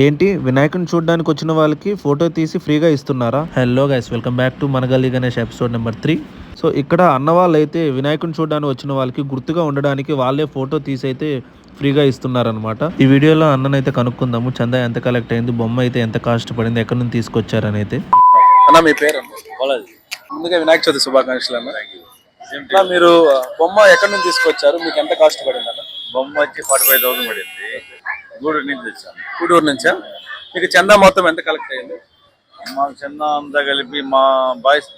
ఏంటి వినాయకుని చూడడానికి వచ్చిన వాళ్ళకి ఫోటో తీసి ఫ్రీగా ఇస్తున్నారా? Hello guys, welcome back to మన గల్లీ గణేష్ ఎపిసోడ్ నెంబర్ 3. సో ఇక్కడ అన్న వాళ్ళు అయితే వినాయకుని చూడడానికి వచ్చిన వాళ్ళకి గుర్తుగా ఉండడానికి వాళ్ళే ఫోటో తీసి అయితే ఫ్రీగా ఇస్తున్నారనమాట. ఈ వీడియోలో అన్ననైతే కనుక్కుందాము, చందా ఎంత కలెక్ట్ అయింది, బొమ్మ అయితే ఎంత కాస్ట్ పడింది, ఎక్కడి నుంచి తీసుకొచ్చారని అయితే. అన్న మీ పేరు? ముందుగా వినాయక చవితి శుభాకాంక్షలు అన్న. మీరు బొమ్మ ఎక్కడి నుంచి తీసుకొచ్చారు, మీకు ఎంత కాస్ట్ పడింది అన్న? బొమ్మ వచ్చి 45,000 పడింది. గూడూరు నుంచి తెచ్చాను. గూడూరు నుంచా? మీకు చందా మొత్తం ఎంత కలెక్ట్ అయ్యింది? మాకు చిన్న అంతా కలిపి మా బాయ్స్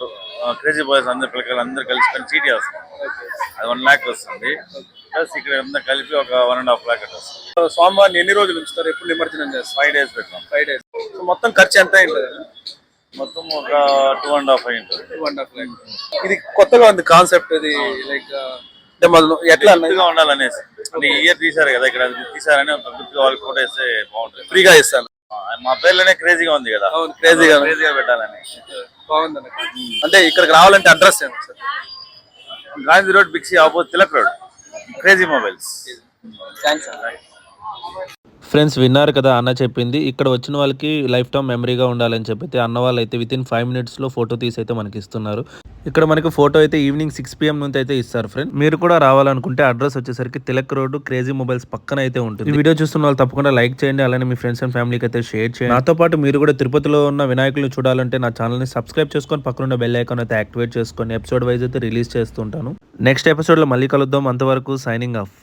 క్రేజీ బాయ్స్ అందరు పిల్లకాయలు అందరు కలిసి చీటీ వస్తాం. అది 1 lakh వస్తుంది. ప్లస్ ఇక్కడ అంతా కలిపి ఒక 1.5 lakh వస్తుంది. స్వామివారిని ఎన్ని రోజులు ఉంచుతారు, ఎప్పుడు నిమజ్జనం చేస్తారు? 5 days పెట్టాం. 5 days. సో మొత్తం ఖర్చు ఎంత అయింది? మొత్తం ఒక 2.5 అయి ఉంటుంది. 2.5 lakh. ఇది కొత్తగా ఉంది కాన్సెప్ట్. ఇది లైక్ ఎట్లా గుర్తుగా ఉండాలనేసి ఈ ఇయర్ తీసారు కదా, ఇక్కడ తీసారని ఒక గుర్తుగా వాళ్ళకి ఫోటో వేస్తే బాగుంటుంది. ఫ్రీగా ఇస్తాను. మా పేర్లోనే క్రేజీగా ఉంది కదా, క్రేజీగా పెట్టాలని బాగుంది. అంటే ఇక్కడికి రావాలంటే అడ్రస్ ఏంటి సార్? గాంధీ రోడ్, బిక్సీ opposite Tilak road, crazy mobiles. Thanks. Friends, విన్నారు కదా అన్న చెప్పింది. ఇక్కడ వచ్చిన వాళ్ళకి లైఫ్ టైం మెమరీగా ఉండాలని చెప్పి అన్న వాళ్ళు అయితే వితిన్ 5 minutesలో ఫోటో తీసి అయితే మనకి ఇస్తున్నారు. ఇక్కడ మనకి ఫోటో అయితే ఈవినింగ్ 6 PM నుంచి అయితే ఇస్తారు. ఫ్రెండ్, మీరు కూడా రావాలనుకుంటే అడ్రస్ వచ్చేసరికి తిలక్ రోడ్, క్రేజీ మొబైల్స్ పక్కన అయితే ఉంటుంది. ఈ వీడియో చూస్తున్న వాళ్ళు తప్పకుండా లైక్ చేయండి, అలానే మీ ఫ్రెండ్స్ అండ్ ఫ్యామిలీకి అయితే షేర్ చేయండి. నాతో పాటు మీరు కూడా తిరుపతిలో ఉన్న వినాయకులను చూడాలంటే నా ఛానల్ని సబ్స్క్రైబ్ చేసుకొని పక్కన బెల్ ఐకాన్ అయితే యాక్టివేట్ చేసుకొని ఎపిసోడ్ వైజ్ అయితే రిలీజ్ చేస్తుంటాను. నెక్స్ట్ ఎపిసోడ్లో మళ్ళీ కలుద్దాం. అంతవరకు సైనింగ్ ఆఫ్.